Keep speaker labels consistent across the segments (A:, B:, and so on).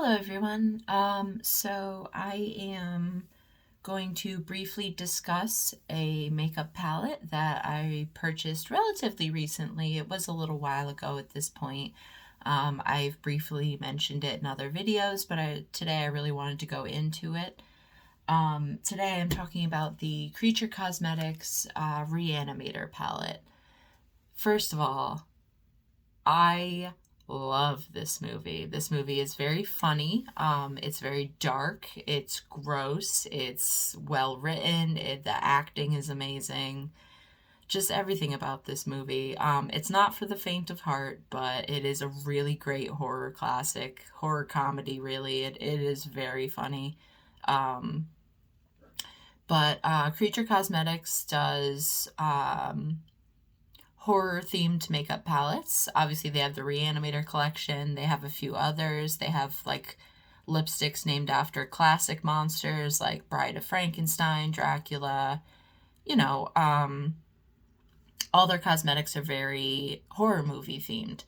A: Hello everyone. So I am going to briefly discuss a makeup palette that I purchased relatively recently. It was a little while ago at this point. I've briefly mentioned it in other videos, but today I really wanted to go into it. Today I'm talking about the Creature Cosmetics Re-Animator palette. First of all, I love this movie. This movie is very funny. It's very dark. It's gross. It's well written. The acting is amazing. Just everything about this movie. It's not for the faint of heart, but it is a really great horror classic, horror comedy. Really, it is very funny. Um, but Creature Cosmetics does horror themed makeup palettes. Obviously, they have the Re-Animator collection. They have a few others. They have like lipsticks named after classic monsters like Bride of Frankenstein, Dracula. You know, all their cosmetics are very horror movie themed.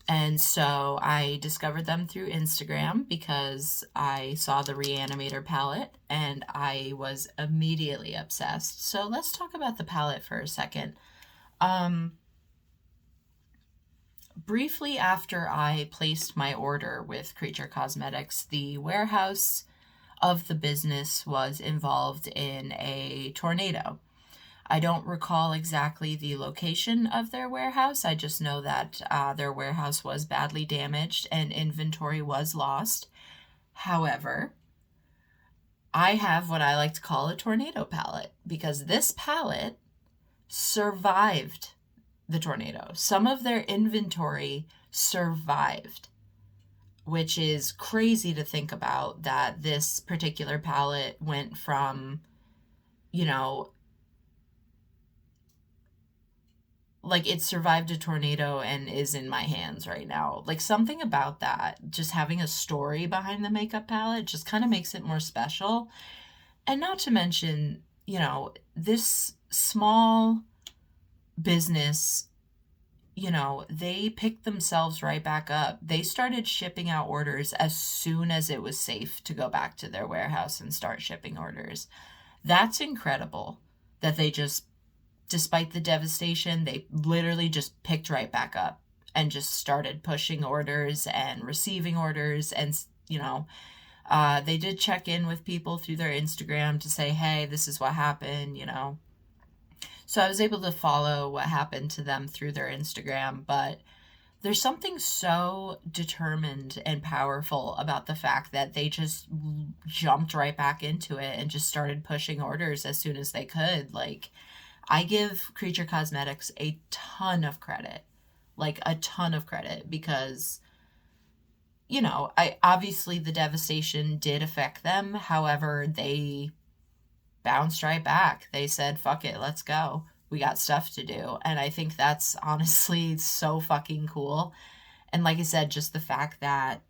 A: And so I discovered them through Instagram because I saw the Re-Animator palette and I was immediately obsessed. So let's talk about the palette for a second. Briefly after I placed my order with Creature Cosmetics, the warehouse of the business was involved in a tornado. I don't recall exactly the location of their warehouse. I just know that their warehouse was badly damaged and inventory was lost. However, I have what I like to call a tornado palette because this palette survived the tornado. Some of their inventory survived, which is crazy to think about that this particular palette went from, you know, like it survived a tornado and is in my hands right now. Like something about that, just having a story behind the makeup palette just kind of makes it more special. And not to mention, this small business, they picked themselves right back up. They started shipping out orders as soon as it was safe to go back to their warehouse and start shipping orders. That's incredible that they just, despite the devastation, they literally just picked right back up and just started pushing orders and receiving orders. And, they did check in with people through their Instagram to say, hey, this is what happened. So I was able to follow what happened to them through their Instagram, but there's something so determined and powerful about the fact that they just jumped right back into it and just started pushing orders as soon as they could. Like, I give Creature Cosmetics a ton of credit, like a ton of credit, because, I obviously the devastation did affect them. However, they bounced right back. They said, fuck it, let's go. We got stuff to do. And I think that's honestly so fucking cool. And like I said, just the fact that,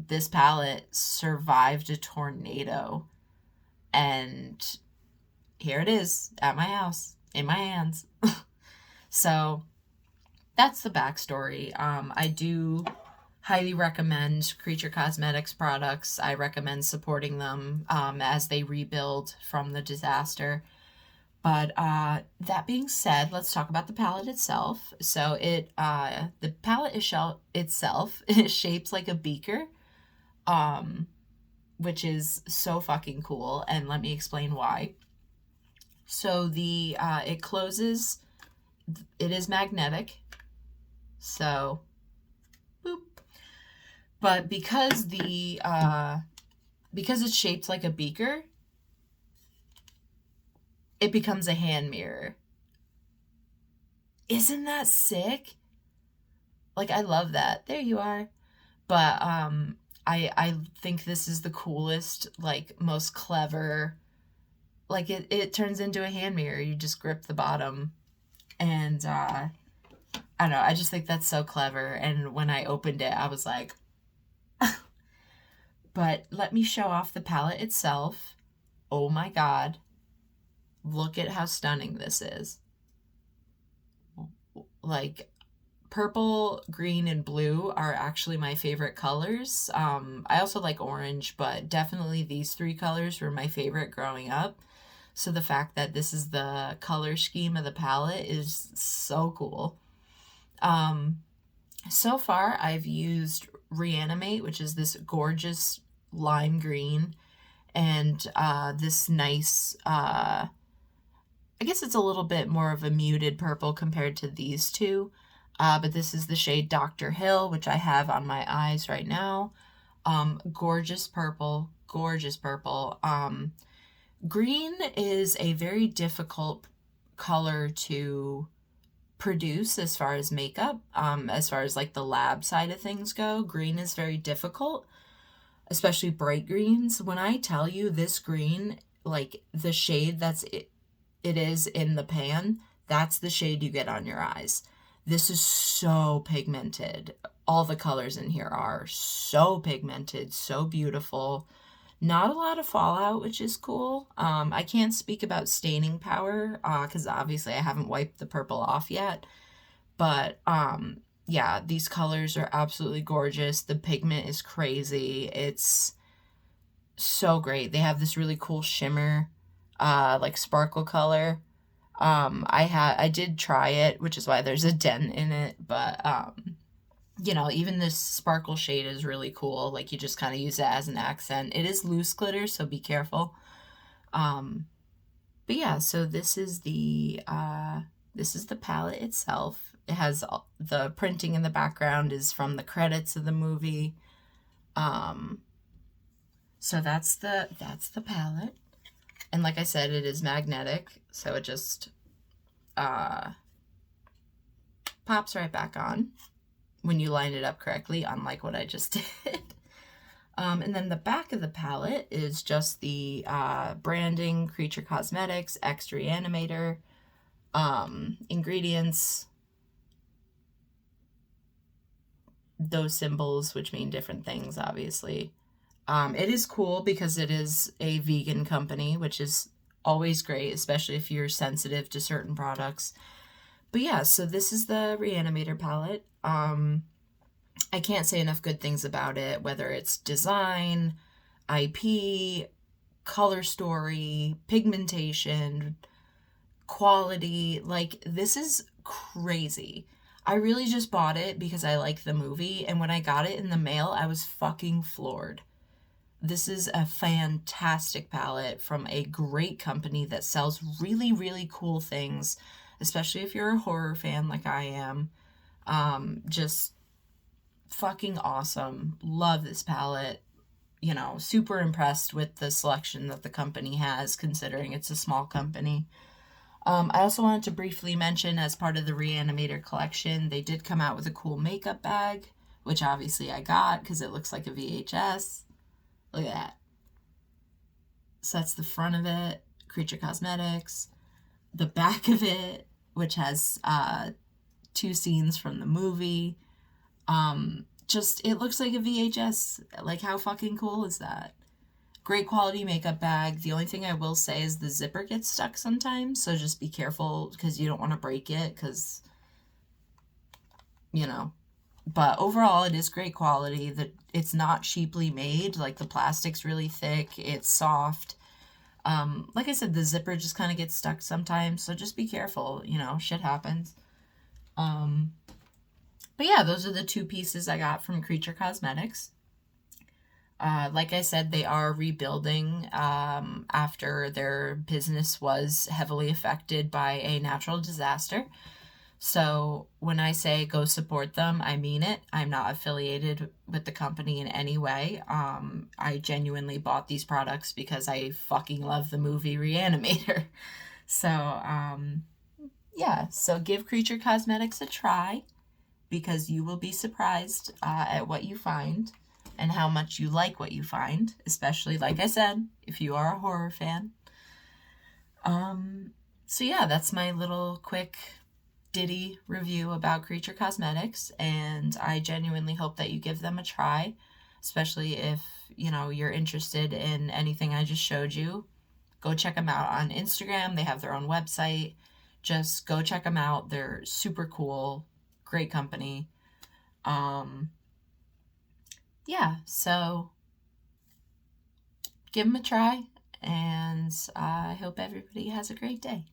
A: this palette survived a tornado and here it is at my house in my hands. So that's the backstory. I do highly recommend Creature Cosmetics products. I recommend supporting them as they rebuild from the disaster. But that being said, let's talk about the palette itself. So the palette itself is shaped like a beaker, which is so fucking cool. And let me explain why. So it closes. It is magnetic. So, boop. But because because it's shaped like a beaker, it becomes a hand mirror. Isn't that sick? Like, I love that. There you are. But I think this is the coolest, like, most clever. Like, it turns into a hand mirror. You just grip the bottom. And I don't know. I just think that's so clever. And when I opened it, I was like, but let me show off the palette itself. Oh my God. Look at how stunning this is. Like, Purple, green, and blue are actually my favorite colors. I also like orange, but definitely these three colors were my favorite growing up. So the fact that this is the color scheme of the palette is so cool. So far, I've used Re-Animate, which is this gorgeous lime green, and this nice, I guess it's a little bit more of a muted purple compared to these two. But this is the shade Dr. Hill, which I have on my eyes right now. Gorgeous purple, gorgeous purple. Green is a very difficult color to produce as far as makeup. As far as like the lab side of things go, green is very difficult, especially bright greens. When I tell you this green, like the shade it is in the pan, that's the shade you get on your eyes. This is so pigmented. All the colors in here are so pigmented, so beautiful. Not a lot of fallout, which is cool. I can't speak about staining power because obviously I haven't wiped the purple off yet. But yeah, these colors are absolutely gorgeous. The pigment is crazy. It's so great. They have this really cool shimmer, like sparkle color. I did try it, which is why there's a dent in it, but you know, even this sparkle shade is really cool. Like you just kind of use it as an accent. It is loose glitter, so be careful. But yeah, so this is the palette itself. It has the printing in the background is from the credits of the movie. So that's the palette. And like I said, it is magnetic, so it just pops right back on when you line it up correctly, unlike what I just did. And then the back of the palette is just the branding, Creature Cosmetics, X Re-Animator, ingredients, those symbols, which mean different things, obviously. It is cool because it is a vegan company, which is always great, especially if you're sensitive to certain products. But yeah, so this is the Re-Animator palette. I can't say enough good things about it, whether it's design, IP, color story, pigmentation, quality. Like, this is crazy. I really just bought it because I like the movie, and when I got it in the mail, I was fucking floored. This is a fantastic palette from a great company that sells really, really cool things, especially if you're a horror fan like I am. Just fucking awesome. Love this palette. You know, super impressed with the selection that the company has, considering it's a small company. I also wanted to briefly mention, as part of the Re-Animator collection, they did come out with a cool makeup bag, which obviously I got because it looks like a VHS. Look at that. So that's the front of it, Creature Cosmetics. The back of it, which has 2 scenes from the movie. Just, it looks like a VHS. Like, how fucking cool is that? Great quality makeup bag. The only thing I will say is the zipper gets stuck sometimes, so just be careful because you don't want to break it because, you know. But overall, it is great quality. It's not cheaply made. Like, the plastic's really thick. It's soft. Like I said, the zipper just kind of gets stuck sometimes, so just be careful. You know, shit happens. But yeah, those are the 2 pieces I got from Creature Cosmetics. Like I said, they are rebuilding after their business was heavily affected by a natural disaster. So when I say go support them, I mean it. I'm not affiliated with the company in any way. I genuinely bought these products because I fucking love the movie Re-Animator. So, yeah. So give Creature Cosmetics a try because you will be surprised at what you find and how much you like what you find, especially, like I said, if you are a horror fan. So yeah, that's my little quick ditty review about Creature Cosmetics, and I genuinely hope that you give them a try, especially if, you know, you're interested in anything I just showed you. Go check them out on Instagram. They have their own website. Just go check them out. They're super cool, great company. Yeah, so give them a try, and I hope everybody has a great day.